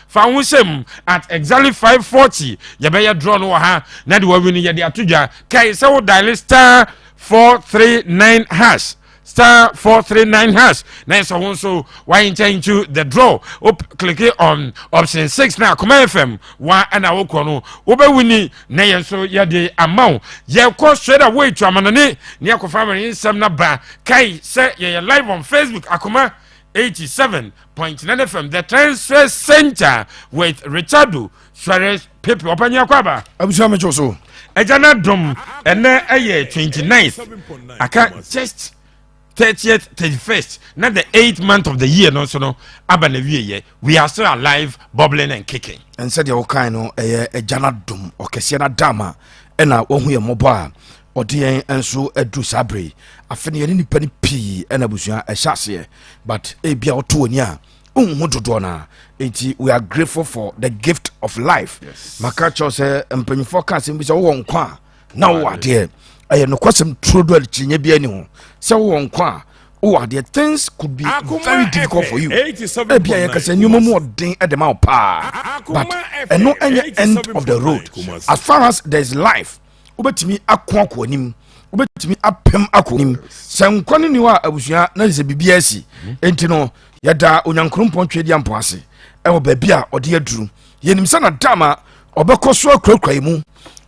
found him at exactly 5:40. Yabaya drawn waha, Nadi Wawini Yadi Atuja, Kai so dial star 439 hash. Star 439 hash. Nice one, so why into the draw? Click on option 6 now. Come FM 1 and I will call Oba Winnie. Nay, so ya the amount. Ya course straight away to Amanani. Niako family in some naba. Kai say ya live on Facebook. Akoma 87.9 FM. The transfer center with Richardo Suarez Pepe. Open your kwaba. Abusama Joso. Ejana dom and then a 29th. I can't just 30th, 31st, not the 8th month of the year, no, so no, Abanavie, we are still alive, bubbling and kicking. And said your kind of a janadum or Cassiana Dama, and I won't hear mobile or dear and so a do sabri. I find any penny pea and a busia a chassis, but a beer or two in ya. Dona, we are grateful for the gift of life. Yes. Makacho say, and penny forecasting with a one qua. Now, what dear? I have no question true to the so one qua. Oh, the things could be very difficult for you. Maybe I can send you more ding at the mouth, but and no any end of the road. As far as there is life, over to me a quack over to me a pem aquanim. Some quaniniwa abusia, na is a BBS. Entino, yada unyankrum pontredi ampoase. Ewo babia or dear drew. Yenim sana dama, obekoswa krokraimu.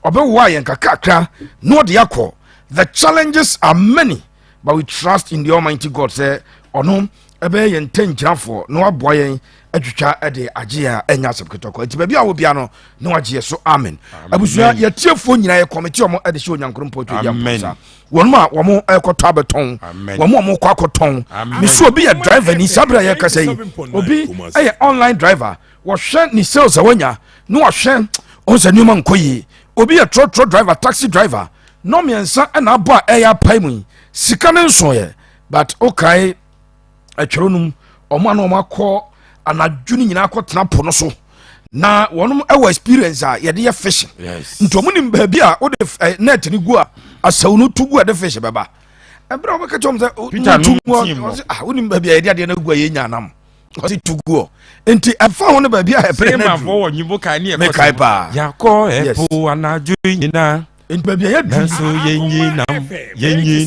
Obewa and kakakra, no diako. The challenges are many, but we trust in the Almighty God. Say, or no, ebe yen 10 for no boy, educha ede ajia enya subketoko. Iti baby awo biano no ajia so amen. Abusuya ye tiefo nyina ye committee omo ede show nyankron poto ya mposa. Wonma womo ekotɔ abeton. Womo mo kwa koton. Misu obi ye driver ni sabra ye kasa yi. Obi eye online driver. Wo hwe ni sales awanya. No wo hwe onse nyuma nkoyi. Obi ye tro driver, taxi driver. No miensa na abo eya paimu sika ne nso ye but okay atweronum omo na omo akọ anadwuni nyina akọ tena po no so na wonum ewa experience a ye de fish nto mu nim ba bia o de net ni gu a asawunu tugu a de fish baba ebra o ka chom se wonim ba bia ye de na gu a ye nya nam o ti tugu enti afa ho ne ba bia e pre na fo wonyibo ka ne e me kai pa yakọ epo anadwu nyina Baby, Nasu yenyi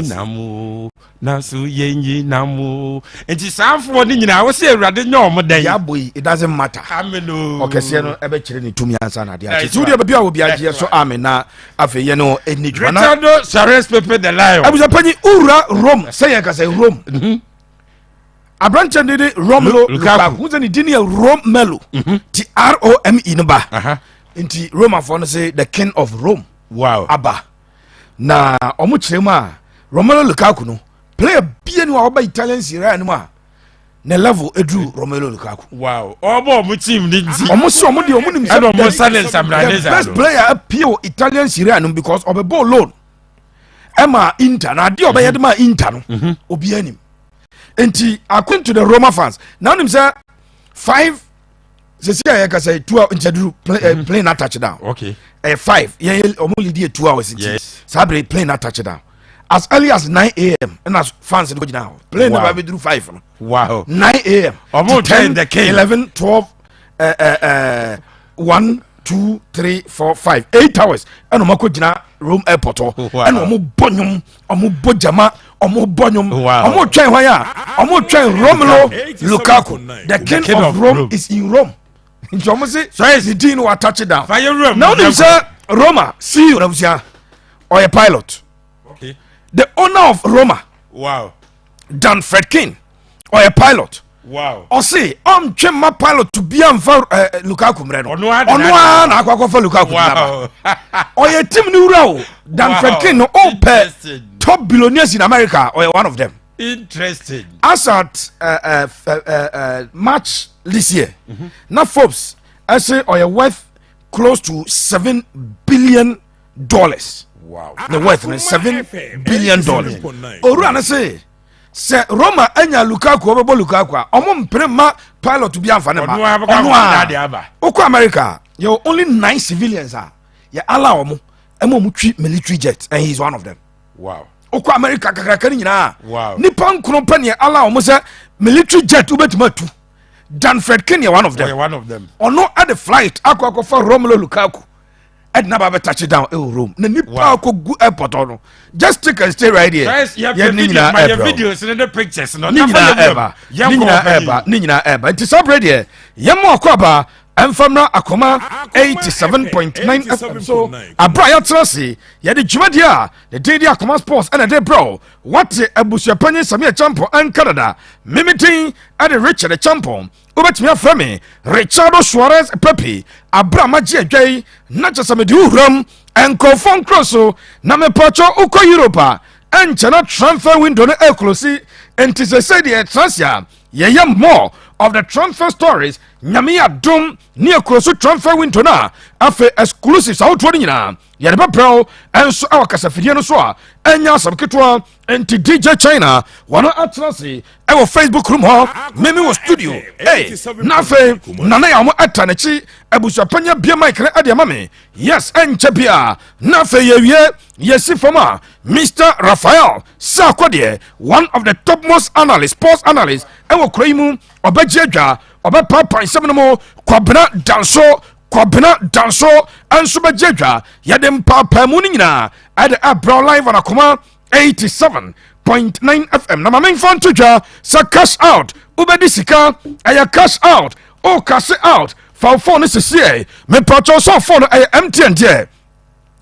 namu, Nasu yenyi namu. And it's time for the I was saying rather no more than ya boy, it doesn't matter. Ameno. Okay, Siano, ever chilling to me and Sanadia. So the baby will be a so amena after you know any Richardo Suarez Pepe the lion. I was a penny Ura Rome, say I can say Rome. A branch and did it Romelo Lukaku, who's an Indian Rome Melo, TROME in ba. Inti Roma for say the king of Rome. Wow. Abba. Na omuchema Romelu Lukaku no player bien wa oba Italian Serie A no ma. Na level edu Romelu Lukaku. Wow. Obo mu team ni nti. Omo so omo de omo nim say omo Samuel Samraneza. Best player appeal Italian Serie A no because of a ball loan. Emma Inter na de oba yede ma Inter no. Obi anim. Enti according to the Roma fans. Now nim say 5 say I can say 2 hours into playing a touchdown. Okay. 5. Yeah, only did 2 hours. Yes. Sabre playing a touchdown. As early as 9 a.m. and as fans go now. Playing the Bible through 5. Wow. 9 a.m. Almost 10, the 11, 12, 1, 2, 3, 4, 5. 8 hours. And Omako Jina Rome Airport. And Omo Bonyum, Omo Bojama, Omo Bonyum, Omo Train Waya, Omo Train Romelu Lukaku. The king of Rome is in Rome. So is the dean who touch it down. Now they say Roma, see you, or a pilot. Okay. The owner of Roma. Wow. Dan Fredkin, or a pilot. Wow. Or say, my pilot to be on for Lukaku Mreno. On one, for Lukaku. Wow. Or a team new row. Dan Fredkin, no all pair top billionaires in America, or one of them. Interesting. As at March this year, now Forbes, I say, are worth close to $7 billion. Wow. The worth is $7 billion. Orana say Roma enya Lukaku obo Lukaku omo mpema pilot to be amfane ma. Oko America, you only 9 civilians are. Ya allow omo mu military jet and he's one of them. Wow. Oko America kakrakani nyina. Wow. Nipa nkron pa ne allow omo say military jet ubetima tu. Danfred Kenya one of them. One of them. Or no at the flight akwa for Romelu Lukaku. And never be touch it down Rome. Na nipa ko go airport on. Just take and stay right here. Guys, you have videos and the pictures no never Nina Eba. It is already here. Yamo Akwaba and from now Akoma 87.9 FM. So a Brian Trusty, Yadi Jumadia, the Daily Akoma Sports and a day bro. What a Bushapani Samia Champo and Canada. Mimiting at the Richard Champo. Ubetimia Femi, Richardo Suarez Pepe, Abrama J. Not just a medurum and Kofon Crosso, Namepacho Uko Europa, and Chana transfer window closely, and tis a say the Transia, ye more of the transfer stories, Nyamia Dum, near Crosso transfer window na, afe exclusives out Wadina, Yadaba Pro, and so our Casafiano Soa, and Yasam Kitwa, and to DJ China, one at Transi, our Facebook room hall, Mimi was studio, hey, Nafe, Nanayamo at Tanachi, Abusapanya Bia Michael Adiamame, yes, and Chapia, Nafe yes, Foma, Mr. Raphael Sarkodie, one of the topmost analysts, sports analysts, Ewo Kremu, Obejeja, Papa Seminamo, Kwabena Danso, and Subajeja, Yadem Papa Munina, at the Abra Live on Akoma 87.9 FM. Now, my main phone to ja, so cash out, Ubedisika, I cash out, oh, cash out, for phone is a CA, me patrol so phone I empty and dear.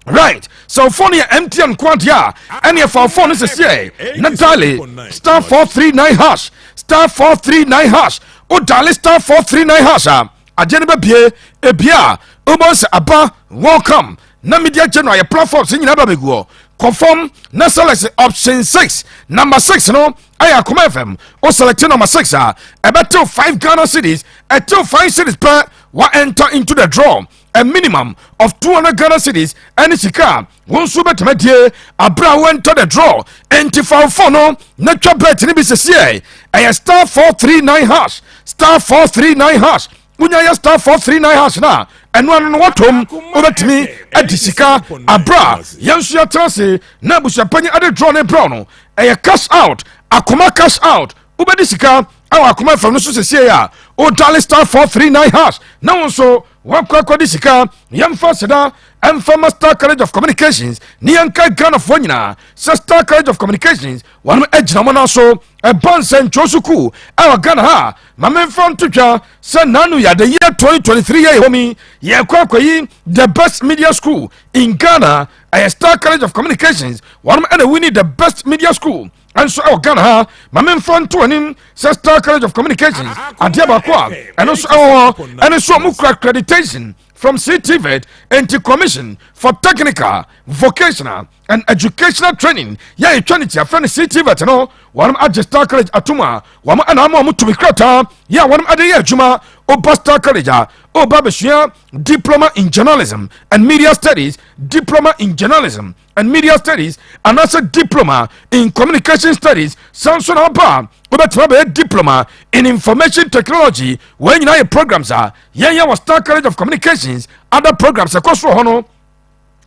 Right, so phone ya empty and quantia, and your phone is a CA, Natali, star 439 hash, star 439 hash, oh, Dali star 439 hash, a general bie, a bia, Ubos Abba, welcome. Na media general your platforms in Nababego. Conform na select option 6. Number 6 no. I Akoma FM. Or select number 6 about till 5 Ghana cities. Till 5 cities per will enter into the draw. A minimum of 200 Ghana cities. And it's a car. One super to medie. A bra went to the draw. And to fall for no. Natural bet in BCCA. A star 439 hash. Star 439 hash. Unya star 439 hash na. And one what home over to me at Disika, Abra, Yansia Transi, Nabusha Penny at the drawn and brown. A cash out, Akoma cash out, Ubedisika, our Akoma from Nususia, O Dali star 439 hash. Now also, Wakwa Disika, Yam Fasada, and former Star College of Communications, Nianka Ghana Fonina, Star College of Communications, one edge Namanaso, a Bonsen Josuku, our Ghana, Mamen from Tuja, Sananu ya the year 2023, homie, Yakwakwai, the best media school in Ghana, a Star College of Communications, one and winning the best media school. And so our Ghana, Mamen from Tuanim, Star College of Communications, and Yabakwa, and also our, and so Mukra accreditation from CTVET into Commission for Technical, Vocational, and Educational Training. Yeah, Trinity, a friend CTVET, no, one at Star College Atuma, one and I'm to be crata, yeah, one at the year Juma, O Pastor College, O Babashia, Diploma in Journalism and Media Studies, Diploma in Journalism and Media Studies, and also Diploma in Communication Studies, Samson Abba, a diploma in Information Technology, when you know your programs are, yeah, was Star College of Communications, other programs across for Hono.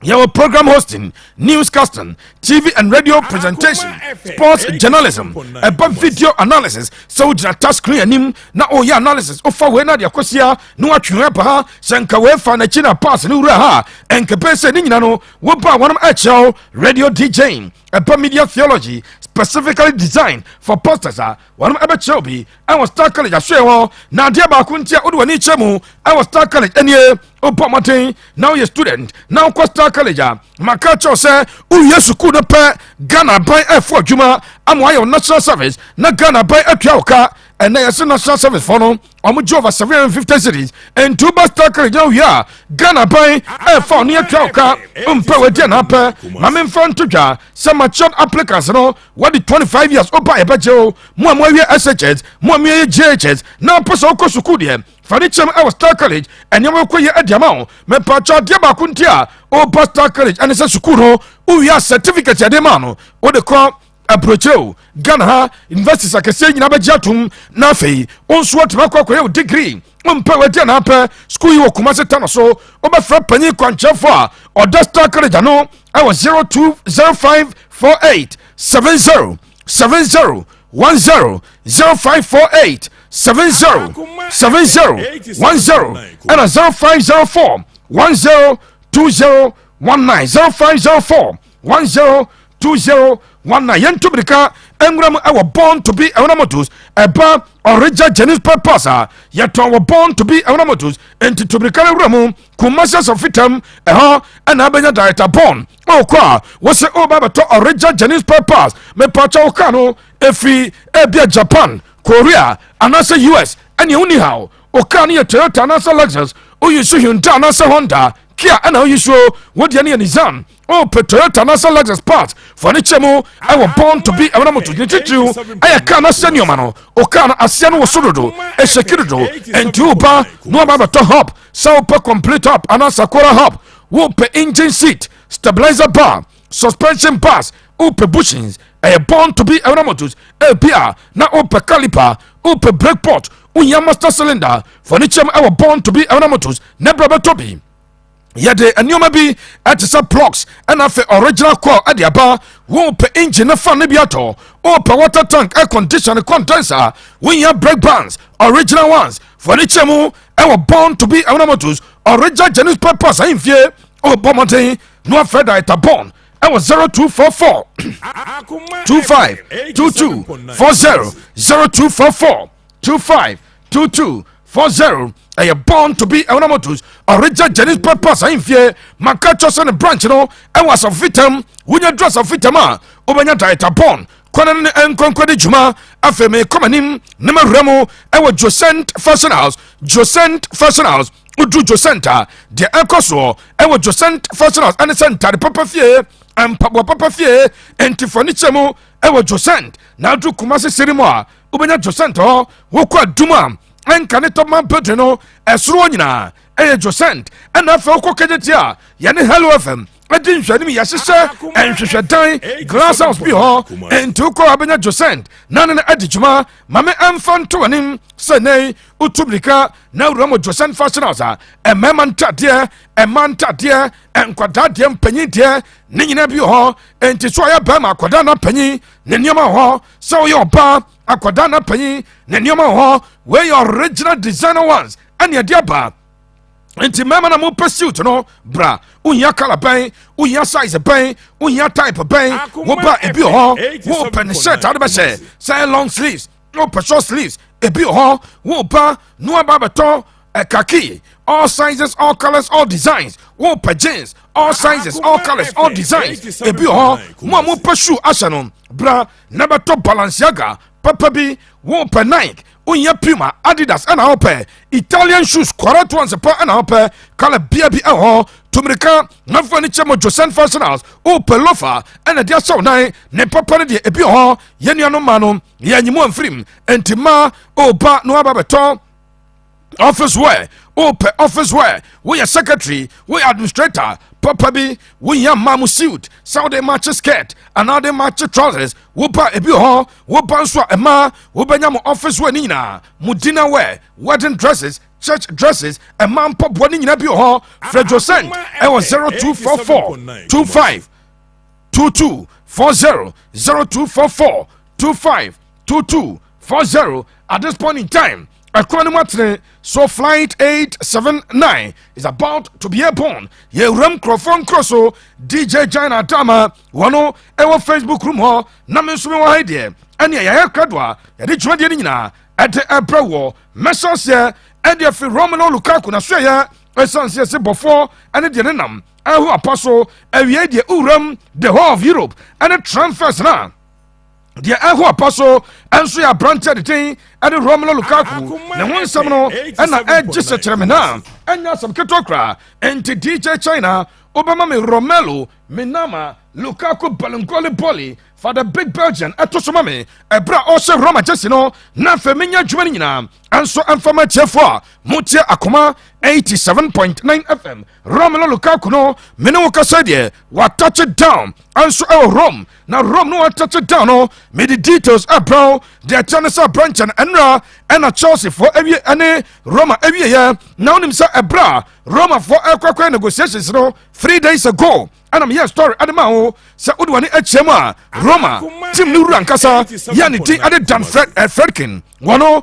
Your program hosting, newscasting, TV and radio presentation, sports journalism, about video analysis, so task screen him na oh yeah analysis of for when ya kwasia no atwe pa senka we fa na china pass no wura ha enkepese ni nyina no wo ba wonam actual radio DJing, about media theology specifically designed for posters wonam ebe chobi I was Star College ashewo na dia ba kuntia odu wani chemu I was Star College enie opo matin now you student now Star College makacho say u yesu ku no pe Ghana by F4 adwuma amwa your national service na Ghana by atwa and na yes national service for no omo over 750 cities and two Star College now here Ghana by F4 near atwa umpe we dia na pe mame front to ja some matured applicants no what the 25 years opa ebejo mo amwe SHS mo amwe JHS na person ko suku de Furniture I was Star College and you will quay at the amount. Me pacha diaba kuntia o Star College and it's a sukuro who ya certificate ya demano or the call approacho Ghana universities like saying nabajatum nafe on swat mako degree umpe na pe school you kumase tano so oba fra panyi kwancha for or Star College no I was 020548 70 10 0548 70 70 10 and a 0504 10 20 19 0504 10 20 19 yentu brika engram I was born to be enamotus eba original genesis purpose yeton were born to be enamotus enti tubrika ramu kumasas of item and abenya director born okwa was say o baba to original genesis purpose me pacha okano efi ebia Japan Korea anasa US and you anyhow okani ye Toyota anasa Lexus o yisu Hyundai anasa Honda Kia ana yisu wodi ani Nissan oh Toyota nasa Lexus parts for the chemo I was born to be a moto you I can't send you mano o kana asiano wosodo e sekirido and tuba no baba to hop so per complete up anasa kora hop wo per engine seat stabilizer bar suspension bars o per bushings I born to be a moto e bia na o per caliper o per brake pot unya master cylinder for the chemo I was born to be a moto nebra tobi yede anioma bi atisa plugs and afi original core adiaba wo pe engine na fan bi ato o pe water tank air conditioner condenser when you brake bands original ones for the chemu I was born to be motors original genesis purpose I fear o bomoten no further it born I was 0244 25 22 40 0244 25 22 40 I born to be a motors original genesis purpose I fear Makachos and branch no I was a victim when you dress of vitama obanya dieta born konan en konkwede juma afeme komanim nema remo I was Josent Fashion House udu Josenta de enkoso I was Josent Fashion House and center the papa fie and papa fie and furniture mo I was Josent now do Kumasi Sirimoa obanya Josento wo kwa duma en kaneto man pedro esro nyina eye Josent en afa okokejetia yane Hello FM adin hwanim yasese enhwehwedan glass house bi ho enti ko abenya Josent nanene adijuma mame amfanto wanim senei utubrika na uramo Josent Fashion House emantade enkwada mpanyi de ne nyina bi ho enti so ya ba ma akwada na panyi ne nioma ho so yo ba akwada na panyi ne nioma ho we your original designer ones and your dear ba enti mema na mo pursuit no bra unya color ban unya size ban unya type ban wo ba ebi ho wo pen shirt ade be say long sleeves no short sleeves ebi ho wo ba no aba beton kaki all sizes all colors all designs wo pa jeans all sizes all colors all designs ebi ho mo pursue ashanon bra na beto Balenciaga papa bi wo pa Nike unya Puma Adidas ana hope Italian shoes correct ones pa ana hope kala bia bi ho tumirika na furniture mo Josent Fashion House o pelofa ana dia so nan ne papa de ebi ho ye nuano ma no ye nyimu amfrim entima o ba no aba beton office wear open office wear we are secretary we administrator papa bi we ya mamu suit Saudi match skirt another match trousers wo ba ebi ho wo ba so ema wo banya mo office wear ni nyina mo dinner wear wedding dresses church dresses a man pop one nyina bi ho Fred Josent I was 0244 25 22 40 0244 25 22 40 at this point in time so flight 879 is about to be airborne. Ye ram crofon crosso DJ China Tama wano ewo Facebook room ho na mensume wa hide ane ya kradwa ya de twade ni nyina ate abrawo message e de fi Romelu Lukaku na so ya esanse se bofo ane de nenam ahu apostle awie de uram the whole of Europe ane transfers na the ahu apostle enso ya branch de tin ane Romelu Lukaku na wonsam no na ejise kyeremena anya sam ketokra enti DJ China Obama me Romelu Minama Lukaku Balankole Poli for the big Belgian atosomame ebra ose Roma Jesino na femenya dwuma nyina anso amfama chefo mutie Akoma 87.9 FM Romelu Lukaku no mene wo kasa de wa touch it down anso e Rome na Rome no touch it down no me the details abro the Chinese branch and enra na Chelsea for ewie ane Roma ewie ya na onim sa ebra Roma for ekwakwa negotiations no 3 days ago ɛna meyɛ story ade ma wo sɛ wode w'ane akyia mu a Roma team no wura nkasa yɛ ne din ade Dan Fredkin wɔne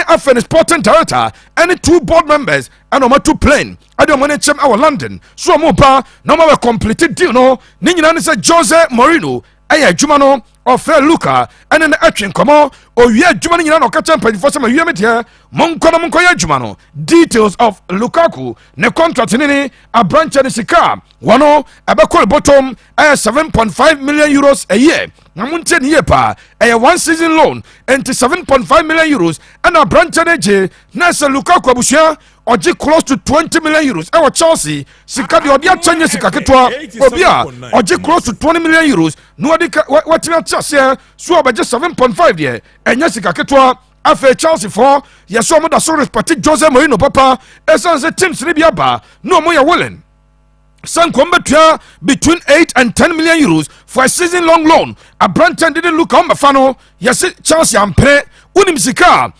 afɛ ne sporting director ɛne 2 board members ɛna ɔma 2 plane ade ɔma no kyɛm ɛwɔ London so ɔmo ba na ɔma bɛ complete deal no ne nyinaa ne sɛ Jose Mourinho ɛyɛ adwuma no ɔfrɛ Luka ɛne ne atwe nkɔmmɔ owie adwuma no nyinaa na ɔka kyɛ mpanyinfoɔ sɛ mawie me deɛ monkɔyɛ adwuma no details of Lukaku ne contract ne aberanteɛ no sika wɔno ɛbɛkɔ ne bɔtɔm ɛyɛ 7.5 million euros a year na montie ne yie paa ɛyɛ 1 season loan enti 7.5 million euros ɛna aberanteɛ no gye na sɛ Lukaku abusua ɔgye close to 20 million euros ɛwɔ Chelsea sika deɛ ɔde akyɛ nyɛ sika ketewa obi a ɔgye close to 20 million euros na watumi ate aseɛ so ɔbɛgye 7.5 deɛ ɛnyɛ sika ketewa afei Chelsea fɔ yɛsɛ ɔmo da so respect Jose Mourinho papa ɛsiane sɛ teams ne bi aba na ɔmo yɛ willing sɛ nkɔm bɛtua between 8 and 10 million euros for a season long loan aberanteɛ didn't look on bɛfa no yɛse Chelsea ampere wonim sika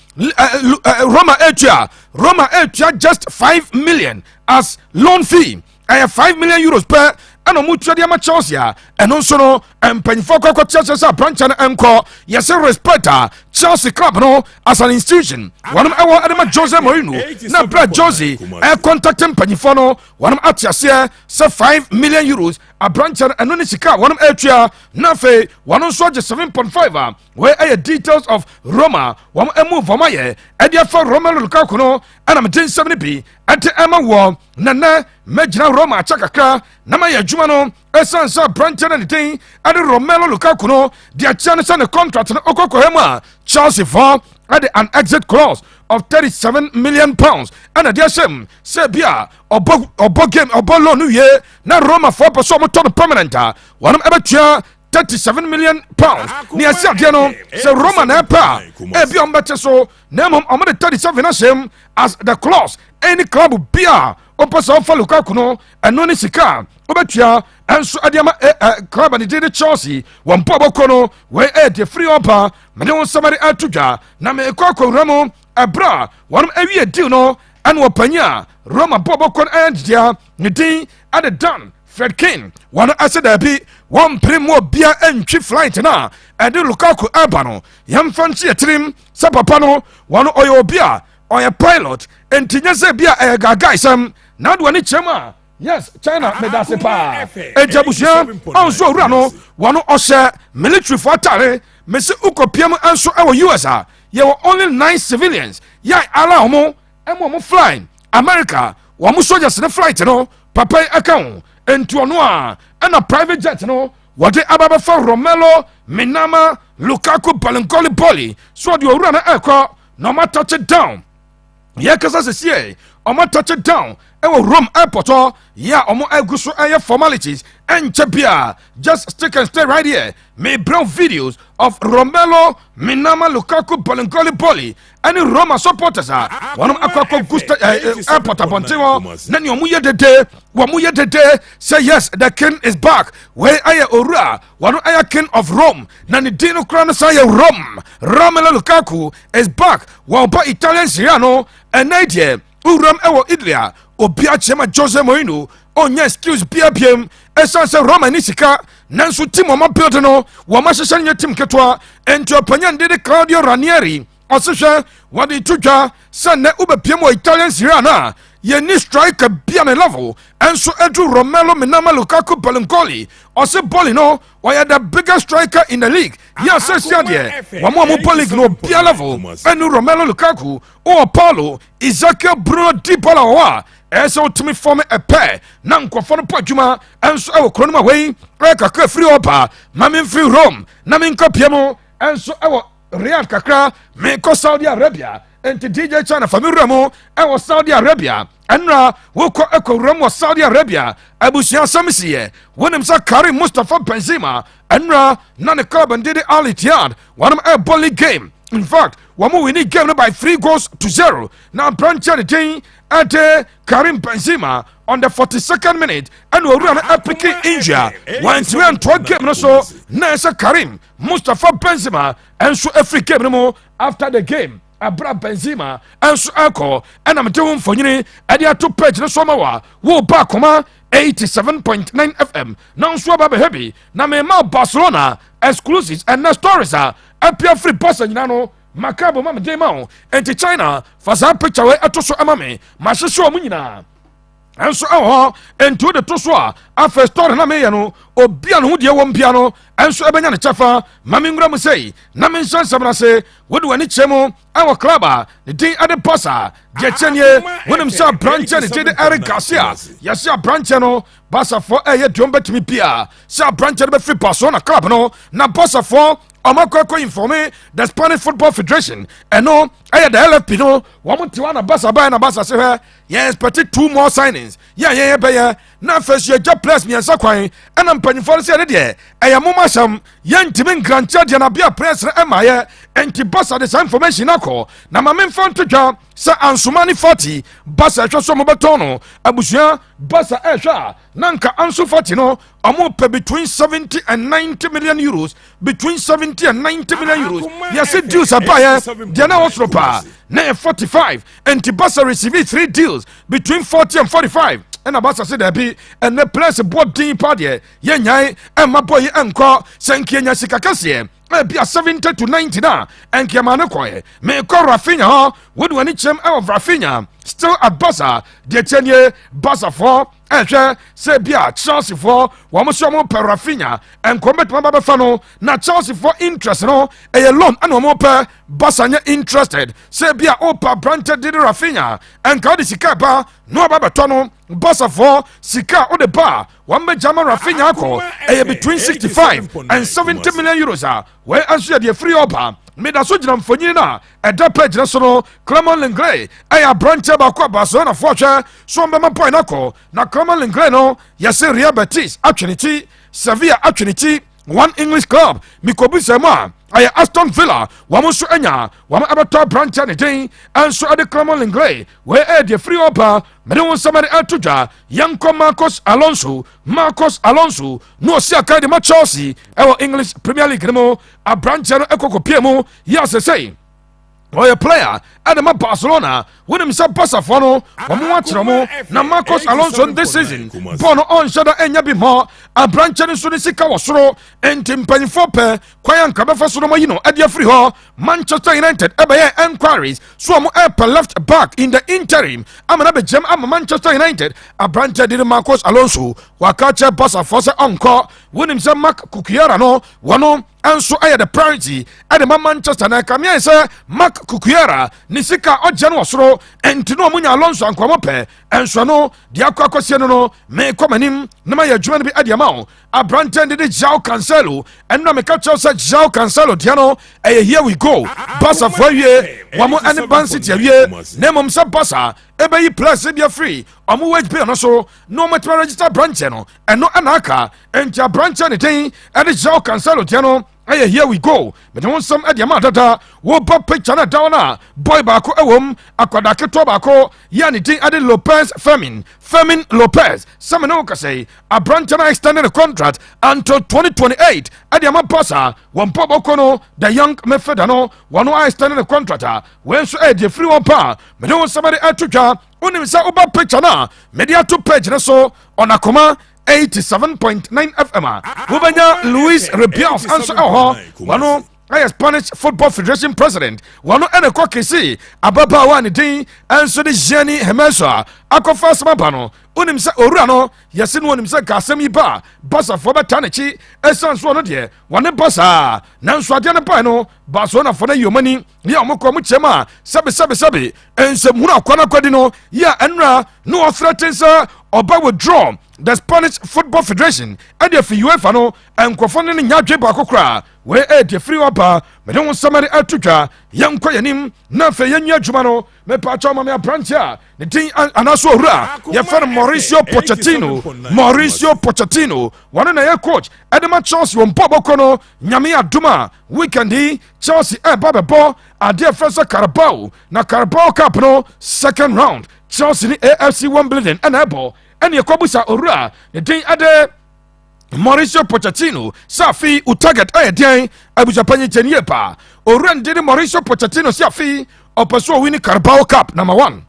Roma atua just 5 million as loan fee ɛyɛ 5 million euros per ɛna ɔmo tua de ama Chelsea a ɛno nso no mpanyinfoɔ kɔkɔkyerɛ sɛ aberanteɛ no ɛnkɔ yɛsɛ respect a Chelsea club no as an institution wɔnom ɛwɔ ɛde Jose Mourinho na brɛ Jose ɛkɔntakte mpanyinfoɔ no wɔnom ate aseɛ sɛ 5 million euros aberanteɛ no ɛno ne sika wɔnom atua na afei wɔno nso agye 7.5 a wei ɛyɛ details of Roma wɔn ɛmu wɔn ayɛ ɛde afa Romelu Lukaku no ɛna mede nsɛm no bi ɛte ɛma wɔ nana mɛgyina Roma akyɛ kakra na mayɛ adwuma no ɛsiane sɛ aberanteɛ no ne din ɛde Romelu Lukaku no de akyɛ no sɛ ne contract no ɔkɔkɔhɛ mu a Chelsea for ɛde an exit clause of 37 million pounds ɛna de ahyɛ mu sɛ bi a ɔbɔ loan no wie na Roma for pɛ sɛ ɔmotɔ no permanent a wɔnom ɛbɛtua 37 million pounds ni asi adeɛ no sɛ Roma na ɛpɛ a ebi ɔmo bɛte so na mmom ɔmo de 37 ahyɛ mu as the clause any club bia ɔpɛ sɛ ɔfa Lukaku no ɛno ne sika ɔbɛtua ɛnso ɛde ama club ne de Chelsea wɔn mpɔ bɔkɔ no wei ɛde free ɔpa mede wɔn nsɛmɛde ato dwa na mekɔ akɔwura mu ɛbrɛ wɔn awie deal no ɛna wɔpanyin a Roma bɔ bɔkɔ no ɛyɛ dedeɛ ne din ɛde Dan Fredkin wɔn ɛsɛ daabi wɔn mpere mu obia ɛntwi flight na ɛde Lukaku ɛba no yɛmfa nkye yɛtirim sɛ papa no wɔn ɔyɛ obi a ɔyɛ pilot enti nyɛ sɛ bi a ɛyɛ gagaisɛm na de wɔne kyɛm a yes China medase paa ejabusua ɔnso owura no wɔn ɔhyɛ military for atare mesi ukɔpia mu nso ɛwɔ US a yɛwɔ only 9 civilians yɛ ala ɔmo ɛmo flying America wɔn soldiers ne flight no papa yi ɛka ho enti ɔno a ɛna private jet no wɔde ababɛfa Romelu Minama Lukaku Balankoli Boli so de owura no ɛkɔ na ɔma touch it down yɛkasa sɛsie ɔma touch it down ɛwɔ Rome airport yɛ ɔmo agu so ɛyɛ formalities ɛnkyɛ bia just stick and stay right here may brown videos of Romelu Minama Lukaku Balankoli Boli ɛne Roma supporters a wɔnom akɔkɔ gusta airport abɔnten hɔ na ne ɔmo yɛ dede say yes the king is back wei ɛyɛ owura wɔno ɛyɛ king of Rome na ne din no kora no sa yɛ Rome Romelu Lukaku is back wɔn ba Italian Serie A no ɛnɛ deɛ uram ɛwɔ Italy a obi akyɛma Jose Mourinho ɔnyɛ excuse biabiam ɛsiane sɛ Roma ne sika nanso team ɔma build no wɔma hyehyɛ nyɛ team ketewa enti ɔpanyan de Claudio Ranieri ɔsehwɛ wɔde to dwa sɛ nnɛ wobɛpiem wɔ Italian Serie A no a yɛni striker bia ne level ɛnso ɛdu Romelu Minama Lukaku Balankoli ɔse Boli no ɔyɛ the biggest striker in the league yɛ asɛsia deɛ wɔma ɔmo bɔ league no bia level ɛnu Romelu Lukaku ɔwɔ Paulo Ezekiel Bruno Di Bola wɔ a ɛsɛ wotumi fɔm ɛpɛ na nkɔfɔ no pɔ adwuma ɛnso ɛwɔ kuro no ma wei kakra firi ɔpa ma memfiri Rome na menkɔ pia mu ɛnso ɛwɔ Riyadh kakra mekɔ Saudi Arabia enti DJ China famiri mu ɛwɔ Saudi Arabia ɛnra wokɔ ɛkɔwura mu wɔ Saudi Arabia abusua asɛm siyɛ wonim sɛ Karim Mustafa Benzema ɛnra na ne club ndede Al Ittihad wɔnom ɛbɔ league game in fact wɔn winning game no by 3-0 na branch the thing at Karim Benzema on the 42nd minute and we run a picking injury once we and 12 game no so na Karim Mustafa Benzema and so every game no more after the game abra Benzema enso eko ena mete wo mfonyini ade ato page ne so ma wa wo ba Akoma 87.9 FM na nso aba heavy na me ma Barcelona exclusives and stories apia free boss nyina no makabo ma me dey ma enti China fa sa picture we ato so ama me ma hwehwe mu nyina enso aho enti de to so a first story na me ye no obia no hu de wo mpia no enso ebenya ne chafa ma me ngura mu sei na me nsansam na se wo de wani chemu awo club ne din ade posa je chenye wonim sa branch ne de Eric Garcia ya sa branch no basa for eye dom betimi pia sa branch be free Barcelona club no na basa for Omakoko informe the Spanish Football Federation and no the LFP no woman tiwana basa ba na basa se he yeah expect 2 more signings yeah be ya na first year job place me ansa kwan and mpanyifo se de moma sham yentimi grantia de na bia press na emaye enti basa the information akọ na ma memfo ntodwa sa ansumani 40 basa hwe so mo betono abusua basa ehwa nanka ansu 40 no omo pe between 70 and 90 million euros between 70 and 90 million euros yes deals abaya de na osropa na 45 enti basa receive 3 deals between 40 and 45 and abasa say there be and the place board team party ye nyai and my boy enko senkenya sikakase be a 70 to 90 na and Kiamane Koye. Me call Rafinha, would when it chem of Rafinha, still at Bassa, de tenye Bassa for, and say be a Chelsea for, Wamosomo per Rafinha, and commit my Babafano, not Chelsea for interest, no, a loan and no more per Bassanya interested, say be a opa branted did Rafinha, and Kadisicaba, no Babatono, Bassa for, Sika or the bar, one be Jama Rafinha call, between 65 and 70 million euros. Where answer the free opa made a sojam for Nina at that page national Clement Lengray. I branch about Barcelona fortune, so my point na Clement Lengray no, yes, Real Betis, Trinity, Sevilla, Trinity, one English club, Mikobu Sema. I Aston Villa, Wamusu Enya, Wam Abator branch and day, and so at the Clement Lengray, where the free opa, Medon somebody Atuja, Yanko Marcos Alonso, no see a kind of Chelsea, our English Premier League, a branch and Eco Piemo, yes, I say. Or a player at the Barcelona with himself Passafono, Wamuachamo, na Marcos Alonso this season. Bono on Shada Enyabi more, a branch and Sunisika was throw, and Tim Pennyfope, Kwayan Kabafasuno, at your free hall, Manchester United, Ebay enquiries, Swam Apple left back in the interim. I'm an Gem, I'm Manchester United, a branch did Marcos Alonso, Wakacha Passafosa encore, with himself Mark Kukiarano, Wano. And so I had the priority at the Manchester na kamia say Mark Kukiara nisika ojan wasro entino munya Alonso ankwamope and so no dia kwakwase no me komanim na ma yadwuma bi adiamao Abranten de João Cancelo and na me catch say João Cancelo diano here we go Barca for ye wamo and ban city ye nemom sa Barca ebe yi plus be free omo wage pay no so no matter register branch no and no anaka and ja branch ne den and João Cancelo diano here we go. But I want some at Yamata. Wo pop picture na down boy bako ewom akwada keto bako yani tin ade Lopez Fermin Lopez. Sameno ka say a branch na extended the contract until 2028. At Yamapasa one pop okono the young mefedano one who extended the contract. When so the free one pa. But I want somebody at Tuja. Unim sa uba picture na media 2 page na so on Akoma 87.9 FM. Wubanya Luis Rebios answer wano I Spanish Football Federation president. Wano ene kwa kisi ababa wani din anso de Jenny Hemeswa akofa samapano. Unim sa orano yasin wonim sa gasem iba basa for batanechi esanso no de wane basa nanso ade ne pa no baso na for na yomani ya omko mu chema sabe ensem hunu akwana kwadi no ya enra no threatens oba withdraw the Spanish Football Federation and the UEFA no and kwafone ne nyadwe ba kokora we the free opa me don somebody atuka yankwa yanim na fe yanya adwuma no me pa cha ma me brancha the thing anaso owura ye fa Mauricio Pochettino one na ye coach Edema Chelsea won poboko no nyame aduma weekend hi Chelsea babebo ade fresa Carabao na Carabao Cup no second round Chelsea ni AFC Wimbledon and able and ye kobusa owura the thing ade Mauricio Pochettino safi utarget ayedian abujapanyi cheniepa oran did Mauricio Pochettino safi ɔpɛ win Carabao Cup number 1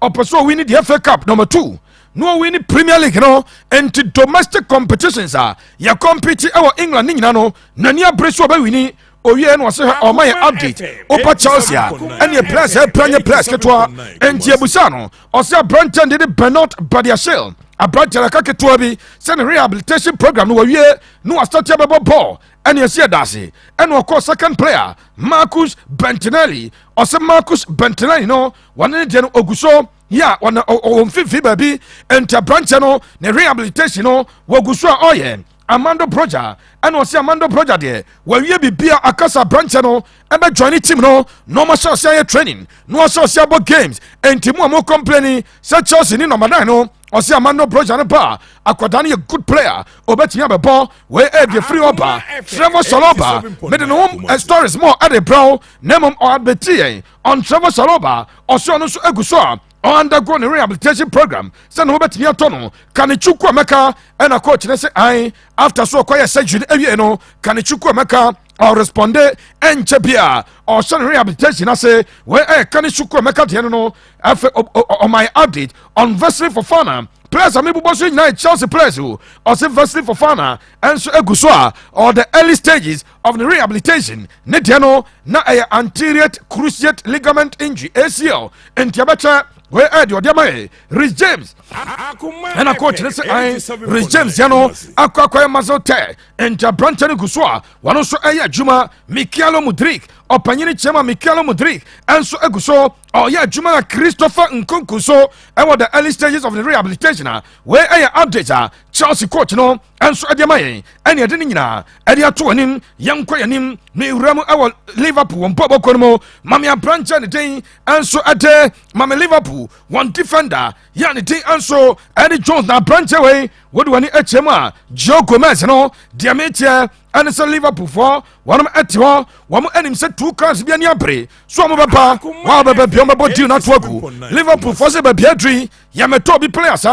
ɔpɛ win the FA Cup number 2 no win Premier League no into domestic competitions ya compete our England ni nyina no nani abere so ba win owie no se o my update opa Chelsea and players premier players ketwa enti abusa no o se Brentford de Bernard Badiashile abrantara ka ketwa bi se rehabilitation program no wie no start ya ball and you see dase and of course second player Marcus Bentinelli or se Marcus Bentinelli no one den oguso ya on fifi baby enti abrantara no ne rehabilitation no woguso oye Amando Broja and was Amando Broja there where you be akasa branch no and join team no more shall training no shall say about games and Timu mo complaining such Chelsea ni number 9 no or say Amando Broja no bar akwadani a good player obeti ya ball where the free oba Trevor Saloba made no stories more at the brow nemum or beti on Trevor Saloba or so no so eguso undergo the rehabilitation program send over to Tono Kanichuku Meka and a coach say I after so quiet surgery no Kanichuku Meka or respond and Chebia or send rehabilitation I say where Kanichuku Meka no on my update on Wesley Fofana players amibu bosu night Chelsea players who or say Wesley Fofana and so Eguswa or the early stages of the rehabilitation Netiano na anterior cruciate ligament injury ACL and Tiabacha where your dear Rich James and a coach let's say Rich James yano akwa mazote and Branchani Guswa one also Juma Michaelo Mudrik or Panini Chema Michaelo Mudrik and so Eguso or Juma Christopher Nkunkuso and what the early stages of the rehabilitation where updates Chelsea coach no and so Adiamaye and Yadinina Adia Tuanin young Quayanim me Ramu our Liverpool and Bobo Kono Mamia Branchani day and so Ade Mamma Liverpool one defender Yanity and so Eddie Jones now branch away what do I need HMA Joe Gomez no Diametia and it's a Liverpool for one of Etio one enemy said 2 cars be any apre so I'm papa wow baby do not work Liverpool for the Beadri Yametobi players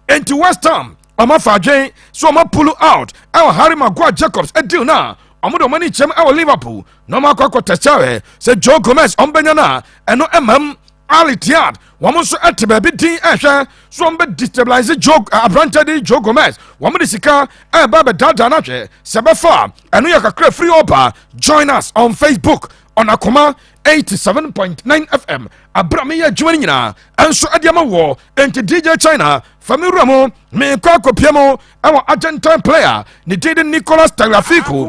into West Ham Ama Fajay so I'm pull out our Harry Maguire Jacobs a deal now Amudo money chem our Liverpool no Marco Testawe said Joe Gomez on Benyana and no Ali Tiad, woman so at baby D Asha, some bed destabilize joke abranted Joe Gomez, woman is a car, and Baba Dada Nache, Sabafa, and we are a free opa. Join us on Facebook on Akoma 87.9 FM. Abramia joining na, and so Adiama War, and to DJ China, Famuramo, me Koko Piamo, our Argentine player, Nidid Nicolas Tagliafico,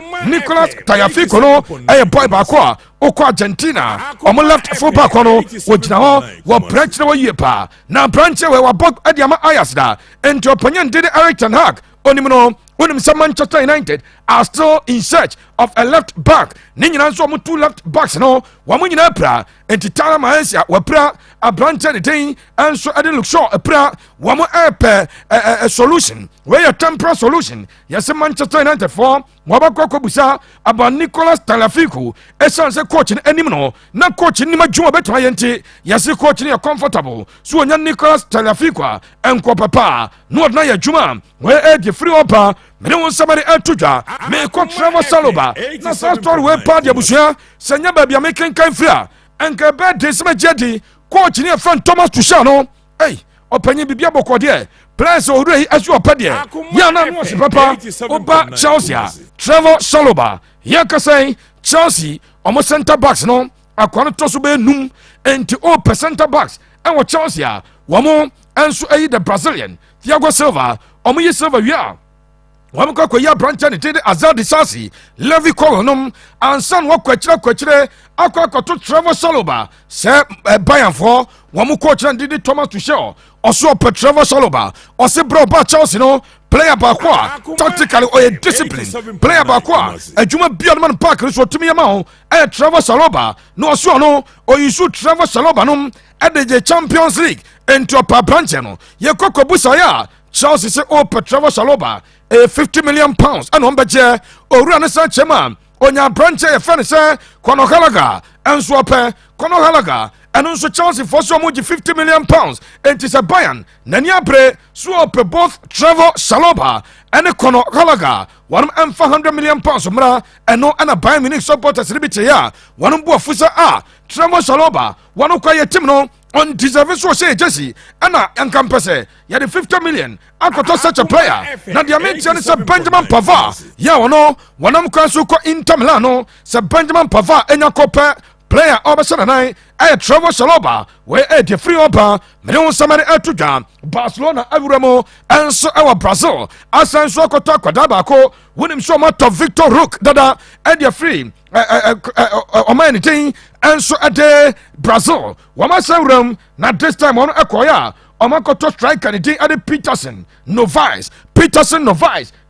no, a boy Bakwa. Oko Argentina omo left full back ono wojina ho wo branch na yepa na branch we wa bog adiama ayasda enti opinion did Eric Ten Hag onimno some Manchester United are still in search of a left back ninyina nso omo 2 left backs no wo mo nyina pra enti Tala Malaysia wa pra a branch na den anso ade look sure a pra wo mo a solution where a temporary solution yes Manchester United for wabakoko busa aba Nicolas Tagliafico esanse coach ni anim no na coach ni madwuma betwa yente yase coach ni comfortable so onya Nicolas Tagliafico enko papa no na ya dwuma we the free opa me won somebody atudwa me ko Trevor Saloba na sa story we pa dia busia senya ba bia me kenkan fria enka be de sema jedi coach ni fan Thomas Tuchel no opanyi bibia bokode players already as you pade ya na no si papa oba Chelsea Trevor Saloba ya ka say Chelsea omo center backs no akwa no toso be num enti o center backs and what Chelsea womo enso the Brazilian Thiago Silva omo yi Silva wia wọ́n kọ́ ya branch ni tẹ́lẹ̀ Azadi Sasi Levi Koronom ansan wọ́n kwẹ́kyerẹ́ akọ́ Trevor Saloba sẹ́ Bayernfọ́ wọ́n kọ́ kyerẹ́ ndidi Thomas Tuchel ọ̀sọ́ pẹ̀ Trevor Saloba ọ̀sẹ́ bro ba Chelsea no player baako a tactically ọ̀yẹ́ discipline player baako a ẹ̀dwuma bíọ́ ọ̀nàmọ́ park ní sọ tumi yẹn ma ho ẹ̀yẹ Trevor Saloba ní ọ̀sọ́ no ọ̀yísù Trevor Saloba no ẹ̀dẹ̀jẹ̀ Champions League ẹ̀ntì ọ̀pá branch no yẹ kọ́kọ́ busa yẹ Chelsea sẹ́ ọ̀pẹ̀ Trevor Saloba £50 million and on budget or run a such a man on your branch a fan say Conor Gallagher and swapper Conor Gallagher and also Chelsea for so much £50 million and it is a Bayern Nanya Bre swap both Trevor Saloba and Conor Gallagher 1 $400 million mra and no and a Bayern Munich supporters liberty ya one fusa Trevor Saloba wano kwa ye team no on deserve so say Jesse ana encampese ya the 50 million akoto such a player na dia me tiane se Benjamin Pavard ya wono wanam kwa so ko Inter Milan no se Benjamin Pavard enya kope player obesana nai Trevor Saloba we the free opa me won samari atudwa Barcelona awuramo enso ewa Brazil asan so akoto akwadaba ko wonim so mato Victor Rook dada the free Oman thing enso ade Brazil wama sawram na this time on ekoya Omakoto striker ni din ade Peterson Novice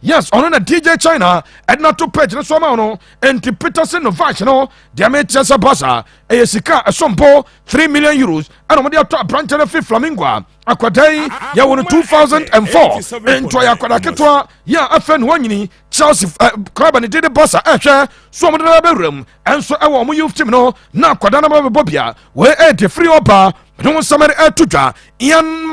yes on na DJ China and not to page no so ma no enti Peterson Novice no dia me chesa basa sika esompo 3 million euros and omde ato branch na fi Flamingo akwadai ya won 2004 ento ya kwada ketwa ya afen wanyini Chelsea club ni did basa ehwe so omde na bewram enso ewo omo youth team no na kwada na bobia we the free opa no samari atudwa Ian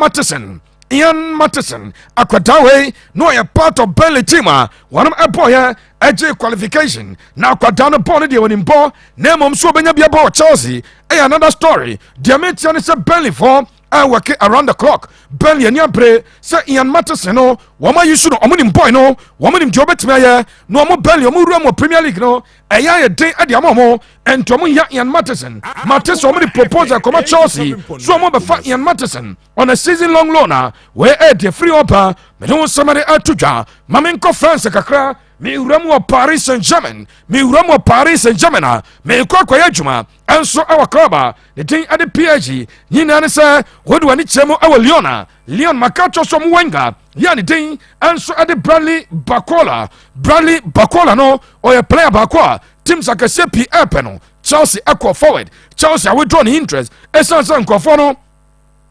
Matheson akwadawe no ya part of Burnley team wanam eboya AJ qualification na akwadano ball de wonimbo na mom so benya bia ball Chelsea another story diametian se Burnley for working around the clock Burnley ani apre se Ian Matheson no wama yisu no omunim boy no womanim jobetime ya no omo Burnley omo ruamo Premier League no ye den ade amomo entomo ya Ian Matheson omo proposal come Chelsea so omo be fa Ian Matheson on a season long loan we the free offer me no somebody atudwa mamenko France kakra me uramu Paris Saint-Germain me kwa adwuma enso awa club the thing at the PSG nyina ne say wodu ani chemo awa Leon Makacho so Mwenga ya ni thing enso at the Bradley Bacola no or a player bakwa teams akase Pepe no Chelsea equal forward Chelsea withdraw the interest esansan kofono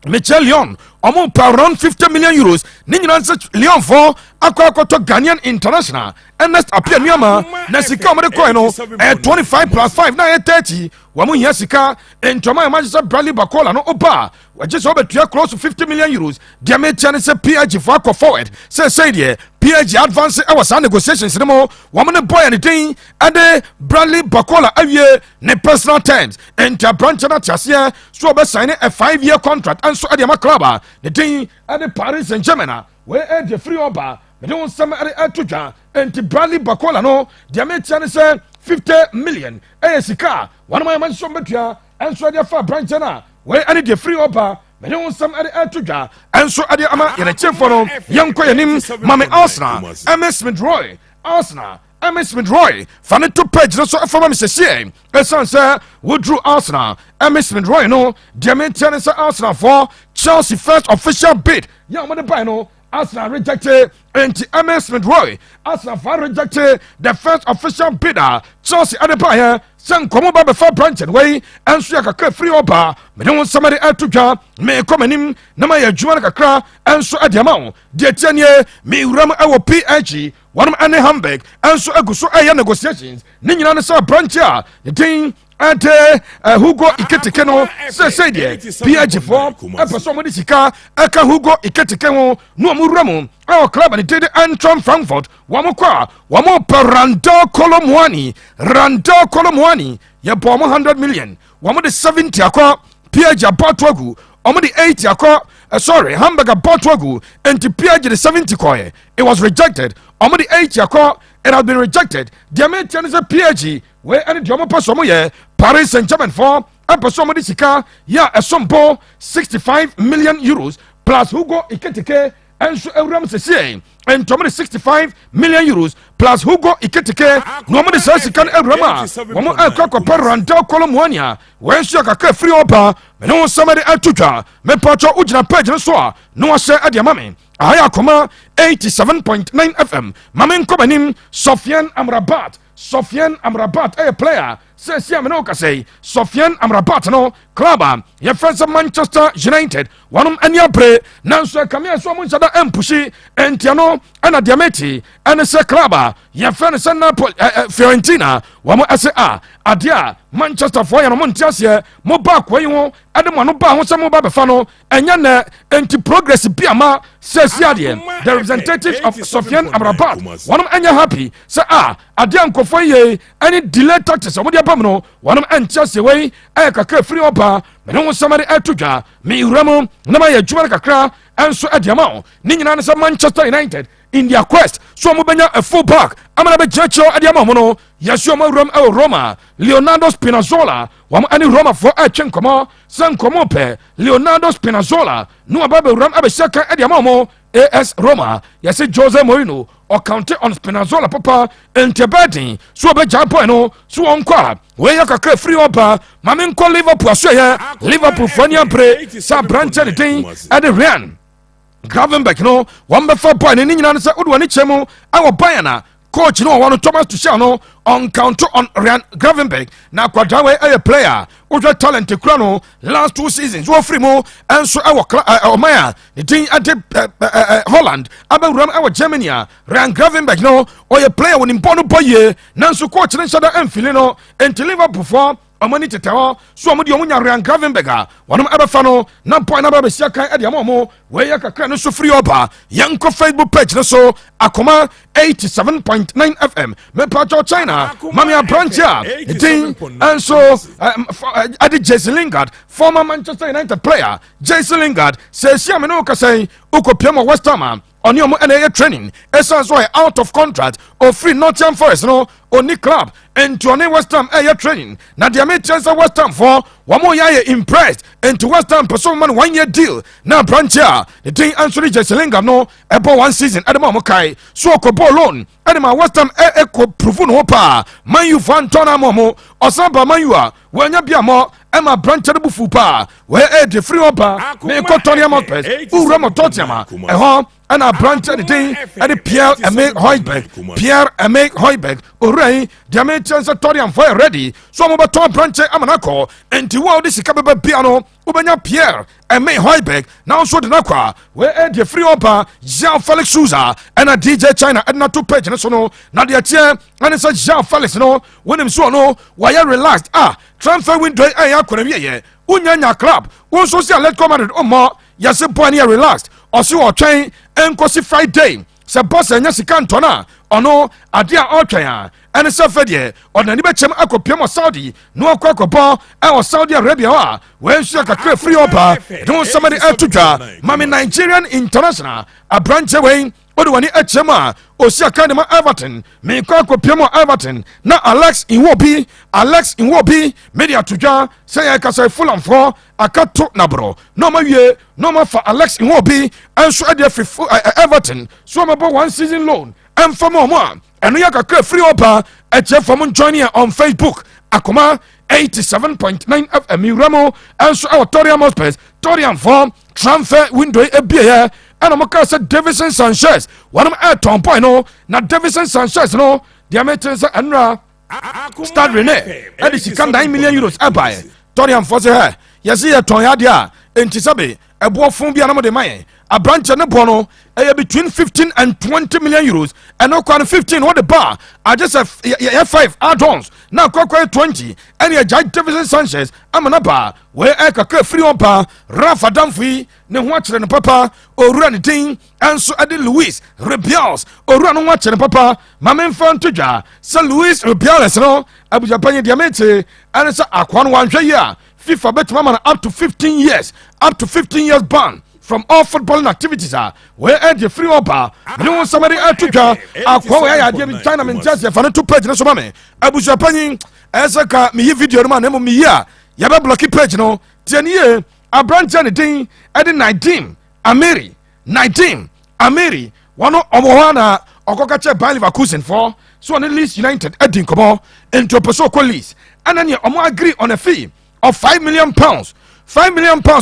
Michel Lyon omo around 50 million euros ni nyina nse Lyon for akwakoto Ghanaian international Ernest appear nyama na sika omede coin no 25 plus 5 na 30 wamu hia sika entoma ya Manchester Bradley Bacola no oba wajese obetua close to 50 million euros diameter ne se PSG for akwa forward say there PSG advance was negotiations no wamu ne boy anything ade Bradley Bacola awie ne personal terms enta branch na tiasia so obe sign a 5-year contract and so ade ma club the thing ade Paris Saint-Germain we the free oba me don some atudwa enti Bradley Bacola no diameter ne se 50 million sika one my man so betua enso ade fa branch na we ade the free oba me don some atudwa enso ade ama yene chefo no yanko yanim mame Arsenal MS Smith-Roy fane to page no so from Mr. esan say withdrew Arsenal MS Smith-Roy no diameter ne se Arsenal for Chelsea first official bid ya mo de buy no Arsenal rejected MS Smith-Roy. Arsenal rejected the first official bidder. Chelsea Adebayo send komo ba before branch way and so yakaka free oba. Me don't want somebody atuja me come nim na ma ya juma kakra and so adiamao. De tianye me uram awo PSG one ane Hamburg and so aguso aya negotiations. Ni nyina ne sa branch a the thing ante Hugo Iketike no say there PSG for person mo di sika aka Hugo Iketike ho no amuramu our club and did Antwerp Frankfurt wamo Randall Colomwani ya bo 100 million wamo de 70 akwa PSG abotwagu omo de 80 akwa Hamburg abotwagu and PSG the 70 koye it was rejected omo de 80 akwa it has been rejected the American is a PSG where any drama person ye Paris Saint-Germain for a person di sika ya esompo 65 million euros plus Hugo Iketike and so Euram Sesi and Tommy 65 million euros plus Hugo Iketike no more the Sasikan Eurama woman Akako Randall Colomwania when she a free opa no somebody atuja me pacho ujina page so no share adiamame Akoma 87.9 FM Mamen Kobanim Sofiane Amrabat a player says Yamanoka say Sofiane Amrabat no club your friends of Manchester United one anya pre nanso kamia so mun sada empushi entiano ana diameti ana se club your friends of Napoli Fiorentina wamo SA adia Manchester for ya no montiasie mo ba kwa yi ade mo no ba ho se mo ba be fa no enya na enti progress biama says yade the representatives of Sofiane Amrabat one anya happy say adia nkofo ye any delay tactics omo dia bam no wanam enchase wei kakra free opa me no samari atudwa me uramu na ma ya dwuma kakra enso adiama ni nyina ne Manchester United in their quest so mo benya a full back amana be checho adiama mo no yasio ma uram e Roma Leonardo Spinazzola wam ani Roma for atwen komo san komo pe Leonardo Spinazzola no ababe uram abe shaka adiama mo AS Roma yase Jose Mourinho or counted on Spinazzola papa entebedin so be jampo no so onko we yakakra free opa mamen ko Liverpool so ya Liverpool fania pre sa branch the thing at the Ryan Gravenberch no one be for boy ni nyina no say odo ni chemu awo Bayern coach no one Thomas Tuchel no on counter on Ryan Gravenberch na kwadawe a player who's talent kura no last 2 seasons wo free mo and so our Omaya the thing at Holland abaram our Germany Ryan Gravenberch no or a player when important boy nanso coach ni shada emfile no enti Liverpool for amani tetawo so amudi omunya Ryan Gravenberch wanum abafa no na point na ba sia kan ade amomo we yakakra no so free oba yanko Facebook page no so Akoma 87.9 FM me pacho China mami abrancha thing and so ade Jesse Lingard former Manchester United player Jesse Lingard says sia me no ka say ukopia West Ham oni omo na training esa so out of contract or free Nottingham Forest no oni club into oni West Ham training na dia me chance West Ham for wamo ya impressed into West Ham person man 1 year deal na brancher the thing answer Jesse Lingard no about 1 season adema mo kai so ko ball loan adema West Ham ko prove no pa man you fan tona momo osamba man you a wanya bia mo ema brancher bu fu pa we the free opa me ko Tottenham Hotspur ura mo Tottenham and a branch at the day at the Pierre Emile Højbjerg already the main chance of Tottenham for ready so I'm about to branch amanako and the world is capable piano ubenya Pierre Emile Højbjerg now so the nakwa where the free opa Jean Felix Souza and a DJ China and not 2 page so no now the chair and it's a Jean Felix no when him so no why you relaxed transfer window ye unyanya club one social let come at more yase boy relaxed or see or train enkosi Friday se boss enya sika ntona ono ade a otwan ene se fedie onani be chem akopiem Saudi no akwakopo e Saudi Arabia wa when she kakra free opa don somebody atudwa mami Nigerian international a branch away odo wani echema osi akadema Everton me akopiem Everton na Alex Iwobi media tudwa say ya kasa full and for akato na bro no ma for Alex Iwobi enso ade Everton so ma 1 season loan and for more and we kakra free opa eche from joining on Facebook Akoma 87.9 FM Ramo enso our Tottenham form transfer window ebia and I'm say Davison Sanchez one of my Tom point no na Davison Sanchez no the amateurs and start Rene and she can 9 million euros buy Tottenham for say yes here ton ya dia enti sabe ebo fun bia na mo de man a branch ne bono between 15 and 20 million euros and no kwan 15 what the bar I just have 5 add-ons now kwa 20 and ya judge Davison Sanchez amana ba we kakra free on pa Rafa Damfui ne ho akere ne papa owura ne tin enso ade Luis Rubiales owura no ho akere papa mamen fan todwa se Luis Rubiales no abuja panye diamete and so akwan wanhwe ya FIFA bet mama up to 15 years ban from all footballing activities where the free opa no somebody atudwa akwa ya de China men just for 2 page no so mama abuja panye esaka me video no ma me ya ya be block page no tianie abrancha ne din ede 19 Ameri wano omohana okokache Bayer Leverkusen for so on Leeds United edin komo into person ko Leeds and then omo agree on a fee of 5 million pounds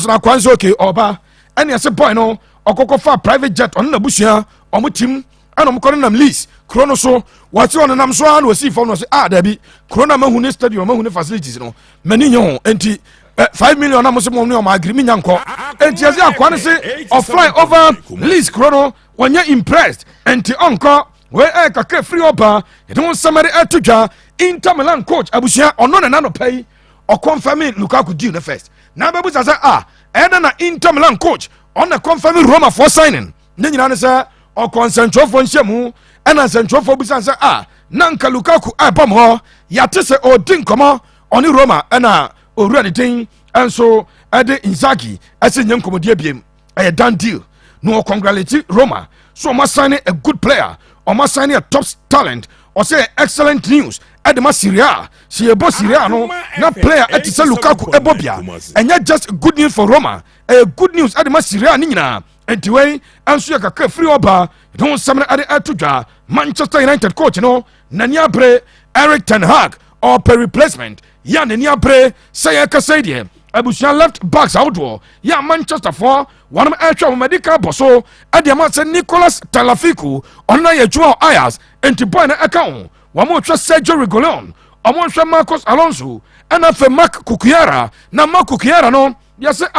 na kwanzo okay oba and yes boy no okoko fa private jet on na busia omo tim and omo kono nam Leeds krono so wati on nam so an wasi for no say dabi krono ma hunu stadium ma hunu facilities no mani nyo enti 5 million na mo se mo no ma agree mi nyanko enti yes akwane say of fly over Leeds krono wanya impressed enti onko we kakra free oba e don samari atudwa Inter Milan coach abusia ono na no pay or confirming Lukaku deal the first. Now babu say na Inter Milan coach on the confirming Roma for signing. Then you say ɔkɔnsɛntwerɛfoɔ nhyɛmu ɛna nsɛntwerɛfoɔ bisan sɛ nanka Lukaku ɛbɔ mo yɛate sɛ ɔdi nkɔmmɔ ɔne Roma ɛna owura ne din ɛnso ɛde Inzaghi ɛsɛ nyɛ nkɔmmɔdeɛ biem ɛyɛ done deal na ɔcongratulate Roma so ɔma sign a good player ɔma sign a top talent ɔsɛ excellent news ɛde ma Serie A sɛ yɛbɔ Serie A no na player ɛte sɛ Lukaku ɛbɔ bia ɛnyɛ just good news for Roma ɛyɛ good news ɛde ma Serie A ne nyinaa enti wei ɛnso yɛ kakra firi ɔba ɛde ho nsɛm no ɛde ɛto dwa Manchester United coach no n'ani abere Eric Ten Hag ɔpɛ replacement yɛ n'ani abere sɛ yɛkasa yi deɛ abusua left backs ahodoɔ yɛ Manchester foɔ wɔnom ɛhwɛ wɔn medical bɔ so ɛde ama sɛ Nicolas Talafico ɔno na yɛ adwuma wɔ Ajax enti boy na ɛka ho wɔn hwɛ Sergio Reguilon wɔn hwɛ Marcos Alonso ɛna afɛ Marc Cucurella na Marc Cucurella no yɛsɛ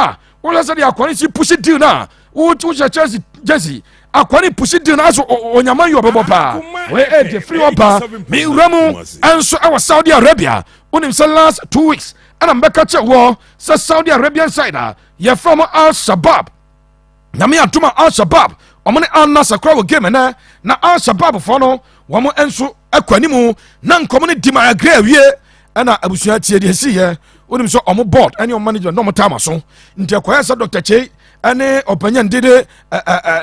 wɔn sɛ de akɔni si push deal na wɔhyɛ Chelsea jersey akwani pusi di na so onyama yi obebo pa we de free oba mi wuramu enso e Saudi Arabia unim say last 2 weeks and am beka che wo say Saudi Arabian side ye from Al Shabab na me atuma Al Shabab omo ne Al Nassr kra wo game na Al Shabab fo no wo mo enso akwani mu na nkomo ne di ma agree awie na abusua tie de si ye unim so omo board any o manager no mo time so nti akoya say Dr. Chei ɛne ɔpanyin dede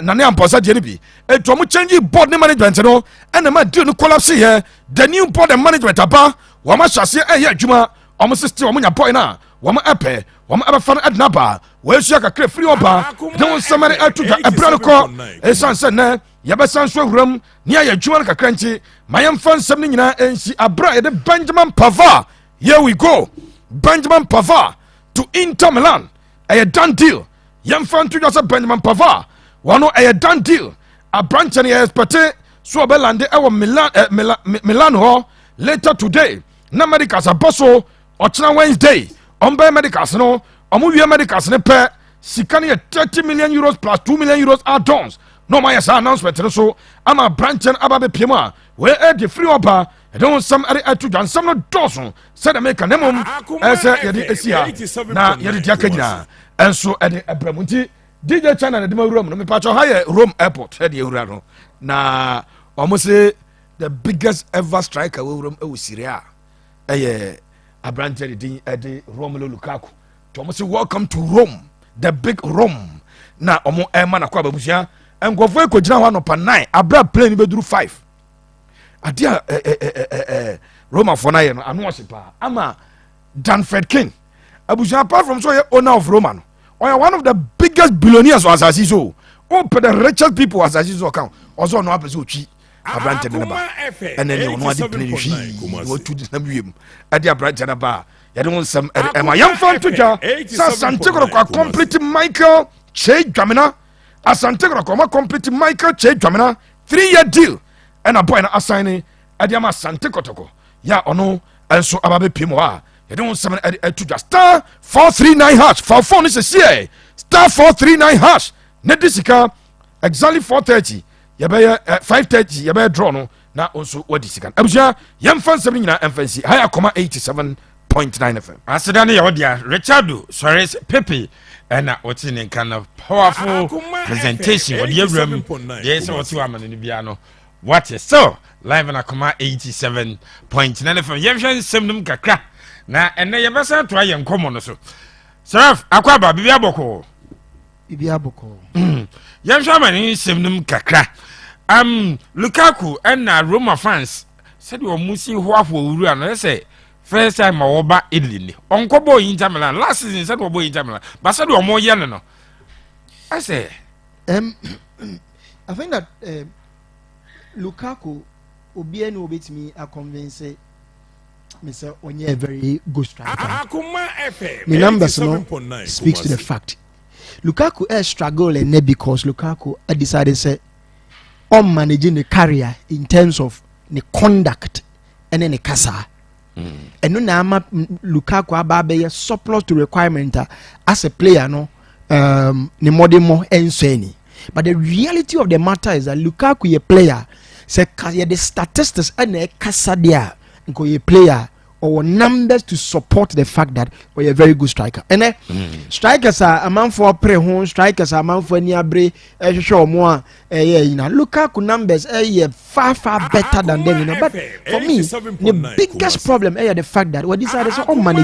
nane amposa deɛ no bi ɛtu ɔmo change board ne management no ɛna ma deal no collapse here the new board and management aba wɔn ahyase ɛyɛ adwuma ɔmo sisi ɔmo nya boy na wɔn ɛpɛ wɔn ɛbɛfa no ɛdina ba wɔasua kakra firi ɔba ɛde wɔn nsɛmɛre ɛto dwa ɛbrɛ no kɔ ɛsan sɛ nɛ yɛbɛsan so awuram ne ayɛ adwuma no kakra nkyi ma yɛmfa nsɛm no nyinaa ɛnsi abra yɛde Benjamin Pavard here we go Benjamin Pavard to Inter Milan ɛyɛ done deal yɛmfa nto dwa sɛ Benjamin Pavard wɔno ɛyɛ done deal abrantɛ no yɛ expecte so ɔbɛlande ɛwɔ Milan hɔ later today na medicals abɔ so ɔkyena Wednesday ɔmbɛyɛ medicals no ɔmo wie medicals no pɛ sika no yɛ 30 million euros plus 2 million euros add-ons na ɔma yɛ saa announcement no so ama abrantɛ no aba bɛpiem a wɔyɛ ɛde firi ɔba ɛde ho nsɛm ɛde ɛto dwa nsɛm no dɔɔso sɛdeɛ meka ne mmom ɛsɛ yɛde ɛsi ha na yɛde di aka nyinaa ɛnso ɛde ɛbrɛmu nti DJ China na de ma wura mu no mepatwɛ ha yɛ Rome airport ɛde ɛwura no na ɔmo se the biggest ever striker wɔ wura mu ɛwɔ Serie A ɛyɛ abrantɛ de din ɛde Romelu Lukaku to ɔmo se welcome to Rome the big Rome na ɔmo ɛma na kɔ ababusua nkɔfoɔ ekɔgyina hɔ anɔpa 9 abra plane bɛduru 5 adeɛ a Romafoɔ no ayɛ no ano ɔse paa ama Danfred King abusua apart from so ɔyɛ owner of Roma no ɔyɛ one of the biggest billionaires wɔ asase so ɔpɛ the richest people wɔ asase so ɔka ɔsɛ ɔno apɛ sɛ ɔtwi abrantɛ no ba ɛnɛ ne ɔno ade pene no hwii wɔtu de nam wiem ɛde abrantɛ no ba yɛde ho nsɛm ɛma yɛmfa nto dwa sɛ Asante Kotoko acomplete Michael Che Dwamena Asante Kotoko ɔma complete Michael Che Dwamena 3-year deal ɛna boy na assign ɛde ama Asante Kotoko ya ɔno ɛnso aba bɛpiem hɔ a yɛde ho nsɛm ɛto dwa star 439 hash fa phone no sɛsie star 439 hash ne de sika exactly 4:30 yɛbɛyɛ 5:30 yɛbɛyɛ draw no na ɔnso wadi sika abusua yɛmfa nsɛm no nyinaa ɛmfa nsi ha Akoma 87.9 FM aseda no yɛwɔ dea Richardo Suarez Pepe ɛna wɔte ne nka no powerful presentation wɔde awuram deɛ sɛ wɔte wɔ amane no biara no what is so live on Akoma 87.9 FM yɛmhwɛ nsɛm nom kakra na ɛnɛ yɛbɛsa to ayɛ nkɔmmɔ no so Seraf akwaba bibi abɔkɔ yɛmhwɛ amane nsɛm nom kakra Lukaku ɛna Roma fans sɛdeɛ ɔmo si hoahoa wura no ɛsɛ first time ma wɔba Italy ni ɔnkɔbɔ Inter Milan last season sɛdeɛ ɔbɔ Inter Milan but sɛdeɛ ɔmo yɛ no no ɛsɛ I think that Lukaku obiara na obetumi a convince me say onye a very good striker. Akoma FM. The numbers no speaks to the fact. Lukaku struggle and because Lukaku decided say on managing the career in terms of the conduct and then the kasa. And no nama Lukaku ababe surplus to requirement as a player no ni modemo enseni. But the reality of the matter is that Lukaku a player say the statistics and a kasa dia nko ye player or numbers to support the fact that we're a very good striker. And strikers are a man for pre home, strikers are a man for Niabre, show more. Lukaku numbers far better than them. But for me, the biggest problem is the fact that what these are